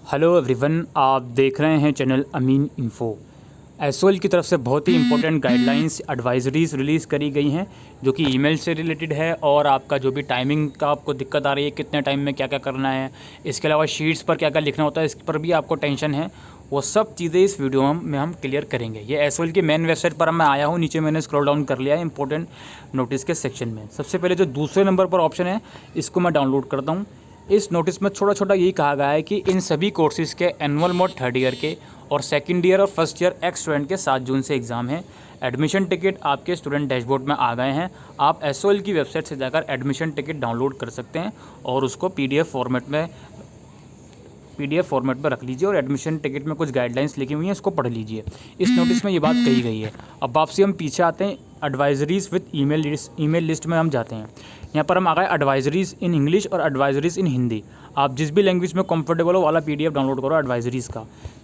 Hello everyone, आप देख रहे हैं चैनल अमीन इन्फो। एसओएल की तरफ से बहुत ही इंपॉर्टेंट गाइडलाइंस एडवाइजरीज़ रिलीज़ करी गई हैं जो कि ईमेल से रिलेटेड है। और आपका जो भी टाइमिंग का आपको दिक्कत आ रही है, कितने टाइम में क्या क्या करना है, इसके अलावा शीट्स पर क्या क्या लिखना होता है, इस पर भी आपको टेंशन है, वो सब चीज़ें इस वीडियो में हम क्लियर करेंगे। ये एसओएल की मेन वेबसाइट पर मैं आया हूँ, नीचे मैंने स्क्रॉल डाउन कर लिया है इंपॉर्टेंट नोटिस के सेक्शन में। सबसे पहले जो दूसरे नंबर पर ऑप्शन है, इसको मैं डाउनलोड करता हूँ। इस नोटिस में छोटा छोटा यही कहा गया है कि इन सभी कोर्सेज़ के एनुअल मोड थर्ड ईयर के और सेकंड ईयर और फर्स्ट ईयर एक्स स्टूडेंट के 7 जून से एग्ज़ाम है। एडमिशन टिकट आपके स्टूडेंट डैशबोर्ड में आ गए हैं। आप एसओएल की वेबसाइट से जाकर एडमिशन टिकट डाउनलोड कर सकते हैं और उसको पीडीएफ फॉर्मेट में रख लीजिए और एडमिशन टिकट में कुछ गाइडलाइंस लिखी हुई हैं, इसको पढ़ लीजिए। इस नोटिस में ये बात कही गई है। अब वापसी हम पीछे आते हैं, एडवाइजरीज़ विद ईमेल लिस्ट में हम जाते हैं। यहाँ पर हम आ गए एडवाइजरीज़ इन इंग्लिश और एडवाइजरीज़ इन हिंदी। आप जिस भी लैंग्वेज में कंफर्टेबल हो वाला पीडीएफ डाउनलोड करो एडवाइजरीज़ का।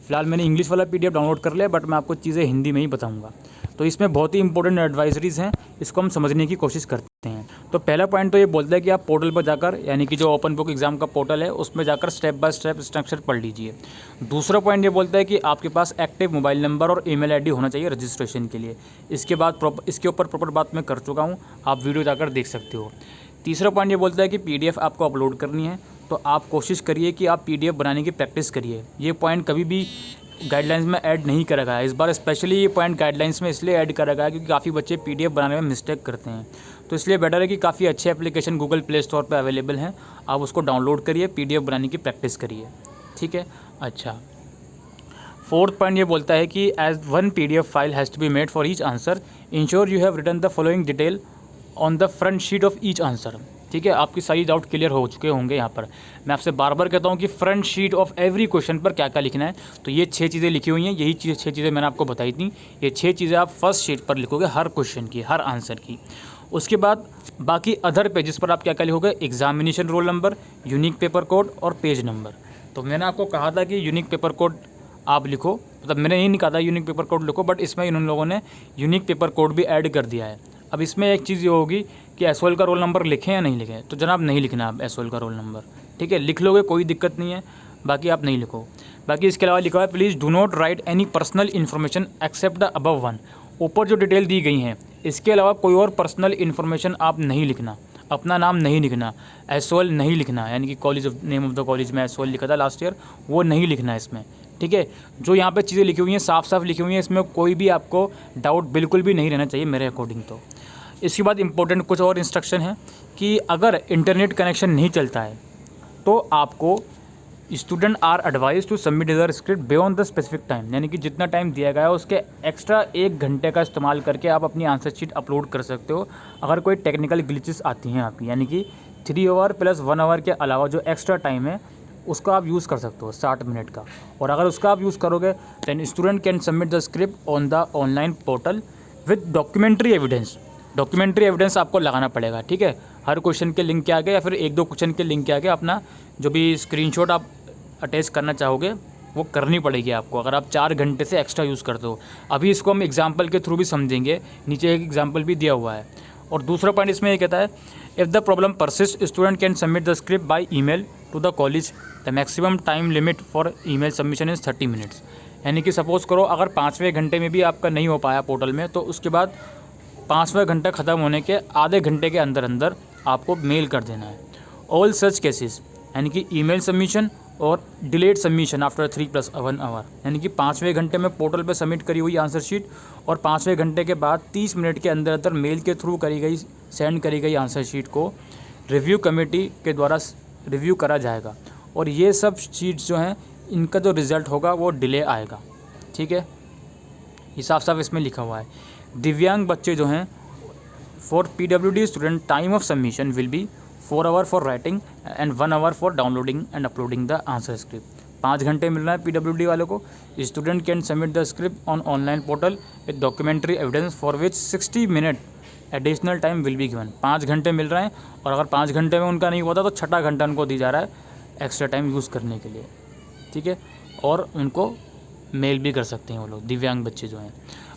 फिलहाल मैंने इंग्लिश वाला पीडीएफ डाउनलोड कर लिया, बट मैं आपको चीज़ें हिंदी में ही बताऊँगा। तो इसमें बहुत ही इंपॉर्टेंट एडवाइजरीज़ हैं, इसको हम समझने की कोशिश करते हैं। तो पहला पॉइंट तो ये बोलता है कि आप पोर्टल पर जाकर, यानी कि जो ओपन बुक एग्ज़ाम का पोर्टल है उसमें जाकर स्टेप बाय स्टेप स्ट्रक्चर पढ़ लीजिए। दूसरा पॉइंट ये बोलता है कि आपके पास एक्टिव मोबाइल नंबर और ईमेल आईडी होना चाहिए रजिस्ट्रेशन के लिए। इसके ऊपर प्रॉपर बात मैं कर चुका हूँ, आप वीडियो जाकर देख सकते हो। तीसरा पॉइंट ये बोलता है कि पीडीएफ आपको अपलोड करनी है, तो आप कोशिश करिए कि आप पीडीएफ बनाने की प्रैक्टिस करिए। ये पॉइंट कभी भी गाइडलाइंस में ऐड नहीं करा गया है। इस बार स्पेशली ये पॉइंट गाइडलाइंस में इसलिए ऐड करा गया है क्योंकि काफ़ी बच्चे पीडीएफ बनाने में मिस्टेक करते हैं। तो इसलिए बेटर है कि काफ़ी अच्छे एप्लीकेशन गूगल प्ले स्टोर पर अवेलेबल हैं, आप उसको डाउनलोड करिए, पीडीएफ बनाने की प्रैक्टिस करिए। ठीक है। अच्छा, फोर्थ पॉइंट ये बोलता है कि as one PDF file has to be made for each answer, ensure you have written the following detail on the front sheet of each answer. ठीक है, आपकी सारी डाउट क्लियर हो चुके होंगे। यहाँ पर मैं आपसे बार बार कहता हूँ कि front sheet of every question पर क्या क्या लिखना है। तो ये 6 चीज़ें लिखी हुई हैं, यही 6 चीज़ें मैंने आपको बताई थी। ये 6 चीज़ें आप फर्स्ट शीट पर लिखोगे, हर क्वेश्चन की, हर आंसर की। उसके बाद बाकी अदर पेजेस पर आप क्या क्या लिखोगे, examination roll number, unique paper code और पेज नंबर। तो मैंने आपको कहा था कि यूनिक पेपर कोड आप लिखो, मतलब मैंने ये नहीं कहा था यूनिक पेपर कोड लिखो, बट इसमें इन लोगों ने यूनिक पेपर कोड भी ऐड कर दिया है। अब इसमें एक चीज़ ये होगी कि एसओएल का रोल नंबर लिखें या नहीं लिखें। तो जनाब नहीं लिखना आप एसओएल का रोल नंबर, ठीक है। लिख लोगे कोई दिक्कत नहीं है, बाकी आप नहीं लिखो। बाकी इसके अलावा लिखा है please do not write any personal information except the above one. ऊपर जो डिटेल दी गई हैं इसके अलावा कोई और पर्सनल इन्फॉर्मेशन आप नहीं लिखना। अपना नाम नहीं लिखना, एसओएल नहीं लिखना, यानी कि college of name of the college में एसओएल लिखा था लास्ट ईयर, वो नहीं लिखना है इसमें। ठीक है, जो यहाँ पे चीज़ें लिखी हुई हैं साफ साफ लिखी हुई हैं, इसमें कोई भी आपको डाउट बिल्कुल भी नहीं रहना चाहिए मेरे अकॉर्डिंग। तो इसके बाद इंपॉर्टेंट कुछ और इंस्ट्रक्शन है कि अगर इंटरनेट कनेक्शन नहीं चलता है तो आपको student are advise to submit their script beyond the specific time, यानी कि जितना टाइम दिया गया है उसके एक्स्ट्रा 1 घंटे का इस्तेमाल करके आप अपनी आंसर शीट अपलोड कर सकते हो। अगर कोई टेक्निकल ग्लिचेस आती हैं आपकी, यानी कि 3 आवर प्लस 1 आवर के अलावा जो एक्स्ट्रा टाइम है उसका आप यूज़ कर सकते हो 60 मिनट का। और अगर उसका आप यूज़ करोगे then student can submit the script on the online portal with documentary evidence. Documentary evidence आपको लगाना पड़ेगा, ठीक है। हर क्वेश्चन के लिंक के आगे या फिर 1-2 क्वेश्चन के लिंक के आगे अपना जो भी स्क्रीनशॉट आप अटैच करना चाहोगे वो करनी पड़ेगी आपको, अगर आप 4 घंटे से एक्स्ट्रा यूज़ करते हो। अभी इसको हम एग्जाम्पल के थ्रू भी समझेंगे, नीचे एक एग्जाम्पल भी दिया हुआ है। और दूसरा पॉइंट इसमें ये कहता है if the problem persist student can submit the script by email to the college, the maximum time limit for email submission is 30 minutes. यानी कि सपोज़ करो अगर 5वें घंटे में भी आपका नहीं हो पाया पोर्टल में, तो उसके बाद 5वां घंटा ख़त्म होने के आधे घंटे के अंदर अंदर आपको मेल कर देना है। ऑल सच केसेस, यानी कि ईमेल सबमिशन और डिलेड सबमिशन आफ्टर 3+1 आवर, यानी कि 5वें घंटे में पोर्टल पे सबमिट करी हुई आंसर शीट और 5वें घंटे के बाद 30 मिनट के अंदर अंदर मेल के थ्रू सेंड करी गई आंसर शीट को रिव्यू कमेटी के द्वारा रिव्यू करा जाएगा। और ये सब शीट्स जो हैं इनका जो रिज़ल्ट होगा वो डिले आएगा, ठीक है। ये साफ साफ इसमें लिखा हुआ है। दिव्यांग बच्चे जो हैं for PWD student time of submission will be 4 hour for writing and 1 hour for downloading and uploading the answer script. 5 घंटे मिल रहा है पीडब्ल्यूडी वालों को। Student can submit the script on online portal with documentary evidence for which 60 minute additional time will be given. 5 घंटे मिल रहे हैं और अगर 5 घंटे में उनका नहीं होता तो 6ठा घंटा उनको दी जा रहा है एक्स्ट्रा टाइम यूज़ करने के लिए, ठीक है। और उनको मेल भी कर सकते हैं वो लोग, दिव्यांग बच्चे जो हैं।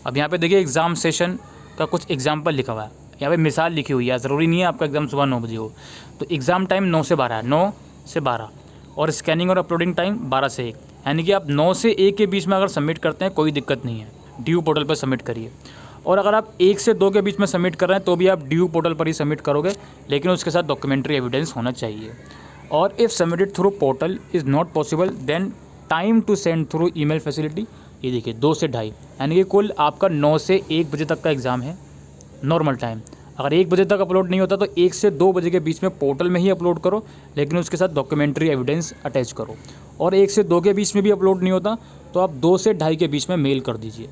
अब यहाँ पे देखिए एग्ज़ाम सेशन का कुछ एग्जाम्पल लिखा हुआ है, यहाँ पे मिसाल लिखी हुई है। ज़रूरी नहीं है आपका एग्ज़ाम सुबह 9 बजे हो। तो एग्ज़ाम टाइम 9 से 12 है, 9 से 12। और स्कैनिंग और अपलोडिंग टाइम 12 से 1, यानी कि आप 9 से 1 के बीच में अगर सबमिट करते हैं कोई दिक्कत नहीं है, ड्यू पोर्टल पर सबमिट करिए। और अगर आप 1 से 2 के बीच में सबमिट कर रहे हैं तो भी आप ड्यू पोर्टल पर ही सबमिट करोगे, लेकिन उसके साथ डॉक्यूमेंट्री एविडेंस होना चाहिए। और if submitted through portal is not possible then time to send through email facility, ये देखिए 2 से 2:30, यानी कि कुल आपका 9 से 1 बजे तक का एग्ज़ाम है नॉर्मल टाइम। अगर 1 बजे तक अपलोड नहीं होता तो 1 से 2 बजे के बीच में पोर्टल में ही अपलोड करो, लेकिन उसके साथ डॉक्यूमेंट्री एविडेंस अटैच करो। और 1 से 2 के बीच में भी अपलोड नहीं होता तो आप 2 से 2:30 के बीच में मेल कर दीजिए।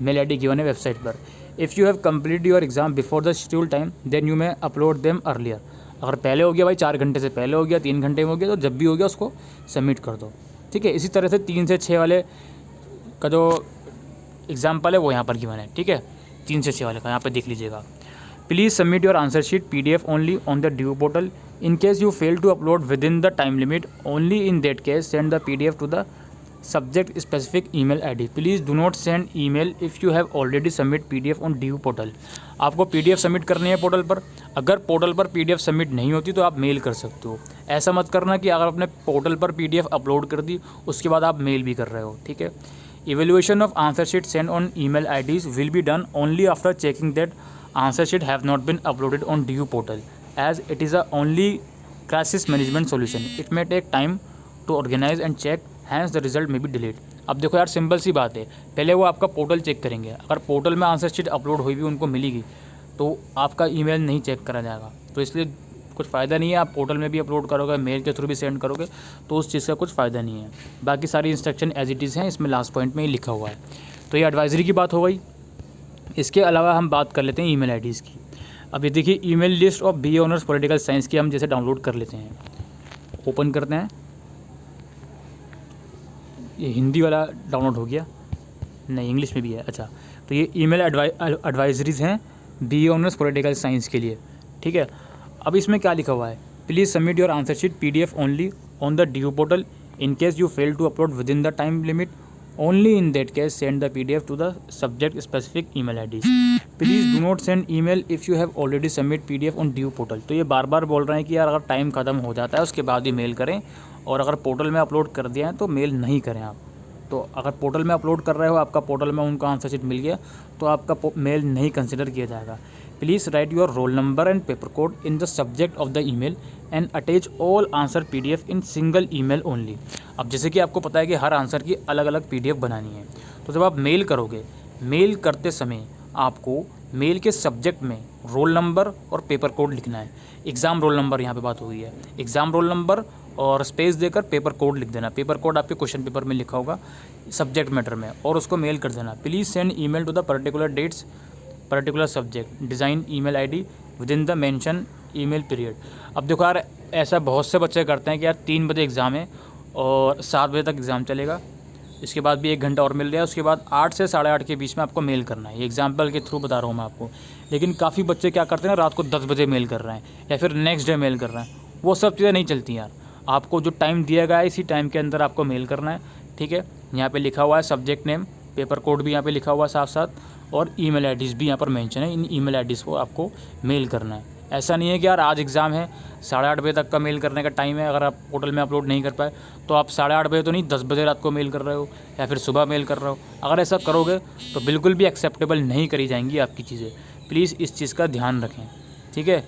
मेल ID गिवन है वेबसाइट पर। If you have complete your exam before the schedule time then you may upload them earlier. अगर पहले हो गया भाई, 4 घंटे से पहले हो गया, 3 घंटे में हो गया, तो जब भी हो गया उसको सबमिट कर दो, ठीक है। इसी तरह से 3 से 6 वाले का जो एग्जाम्पल है वो यहाँ पर गिवन है, ठीक है। 3 से 6 वाले का यहाँ पर देख लीजिएगा। Please submit your answer sheet PDF only on the due portal. In case you fail to upload within the time limit, only in that case send the PDF to the subject specific email ID। Please do not send email if you have already submit PDF on due portal. आपको PDF submit करनी है portal पर। अगर portal पर PDF submit नहीं होती तो आप मेल कर सकते हो। ऐसा मत करना कि अगर आपने पोर्टल पर PDF अपलोड कर दी उसके बाद आप मेल भी कर रहे हो, ठीक है। Evaluation of answer sheet send on email IDs will be done only after checking that answer sheet have not been uploaded on due portal as it is a only crisis management solution. It may take time to organise and check, hence the result may be delete. अब देखो यार, simple सी बात है, पहले वो आपका portal check करेंगे। अगर पोर्टल में आंसर शीट अपलोड हुई भी उनको मिलेगी तो आपका ईमेल नहीं चेक करा जाएगा, तो इसलिए कुछ फ़ायदा नहीं है। आप पोर्टल में भी अपलोड करोगे, मेल के थ्रू भी सेंड करोगे तो उस चीज़ का कुछ फ़ायदा नहीं है। बाकी सारी इंस्ट्रक्शन एज इट इज़ हैं, इसमें लास्ट पॉइंट में ही लिखा हुआ है। तो ये एडवाइजरी की बात हो गई। इसके अलावा हम बात कर लेते हैं ईमेल IDs की। अब ये देखिए, email list of BA honours political science की हम जैसे डाउनलोड कर लेते हैं, ओपन करते हैं। ये हिंदी वाला डाउनलोड हो गया, नहीं इंग्लिश में भी है, अच्छा। तो ये ईमेल एडवाइजरीज़ हैं BA ऑनर्स पॉलिटिकल साइंस के लिए, ठीक है। अब इसमें क्या लिखा हुआ है, please submit your answer sheet PDF only on the due portal. In case you fail to upload within the time limit, only in that case send the PDF to the subject specific email IDs। Please do not send email if you have already submit PDF on due portal. तो ये बार बार बोल रहे हैं कि यार अगर time ख़त्म हो जाता है उसके बाद ही मेल करें, और अगर पोर्टल में अपलोड कर दिया है तो मेल नहीं करें आप। तो अगर पोर्टल में अपलोड कर रहे हो, आपका पोर्टल में उनका आंसर शीट मिल गया तो आपका मेल नहीं कंसिडर किया जाएगा। Please write your roll number and paper code in the subject of the email and attach all answer PDF in single email only. अब जैसे कि आपको पता है कि हर आंसर की अलग अलग PDF बनानी है, तो जब आप मेल करोगे, मेल करते समय आपको मेल के सब्जेक्ट में रोल नंबर और पेपर कोड लिखना है। एग्ज़ाम रोल नंबर यहाँ पे बात हुई है, एग्ज़ाम रोल नंबर और स्पेस देकर पेपर कोड लिख देना। पेपर कोड आपके क्वेश्चन पेपर में लिखा होगा सब्जेक्ट मैटर में, और उसको मेल कर देना। Please send email to the particular dates particular subject design email ID within the mention email period. अब देखो यार, ऐसा बहुत से बच्चे करते हैं कि यार 3 बजे एग्ज़ाम है और 7 बजे तक एग्ज़ाम चलेगा, इसके बाद भी 1 घंटा और मिल रहा है, उसके बाद 8 से 8:30 के बीच में आपको मेल करना है। ये एग्जाम्पल के थ्रू बता रहा हूँ मैं आपको। लेकिन काफ़ी बच्चे क्या करते हैं, रात को 10 बजे मेल कर रहे हैं या फिर नेक्स्ट डे मेल कर रहे हैं। वो सब चीज़ें नहीं चलती यार। आपको जो टाइम दिया गया है इसी टाइम के अंदर आपको मेल करना है, ठीक है। यहाँ पे लिखा हुआ है सब्जेक्ट नेम, पेपर कोड भी यहाँ पे लिखा हुआ है साथ साथ, और ईमेल IDs भी यहाँ पर मेंशन है। इन ईमेल IDs को आपको मेल करना है। ऐसा नहीं है कि यार आज एग्ज़ाम है, 8:30 बजे तक का मेल करने का टाइम है, अगर आप पोर्टल में अपलोड नहीं कर पाए तो आप 8:30 बजे तो नहीं, 10 बजे रात को मेल कर रहे हो या फिर सुबह मेल कर रहे हो। अगर ऐसा करोगे तो बिल्कुल भी एक्सेप्टेबल नहीं करी जाएंगी आपकी चीज़ें। प्लीज़ इस चीज़ का ध्यान रखें, ठीक है।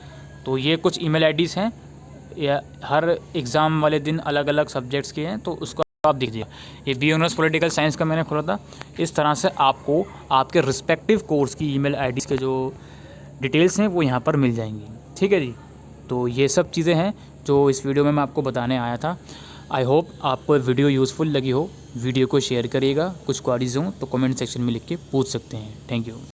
तो ये कुछ ईमेल IDs हैं, या हर एग्ज़ाम वाले दिन अलग अलग सब्जेक्ट्स के हैं, तो उसको आप दीजिए। ये BA ऑनर्स पॉलिटिकल साइंस का मैंने खोला था। इस तरह से आपको आपके रिस्पेक्टिव कोर्स की ईमेल IDs के जो डिटेल्स हैं वो यहाँ पर मिल जाएंगी, ठीक है जी। तो ये सब चीज़ें हैं जो इस वीडियो में मैं आपको बताने आया था। आई होप आपको वीडियो यूज़फुल लगी हो। वीडियो को शेयर करिएगा। कुछ क्वेरीज हों तो कमेंट सेक्शन में लिख के पूछ सकते हैं। Thank you.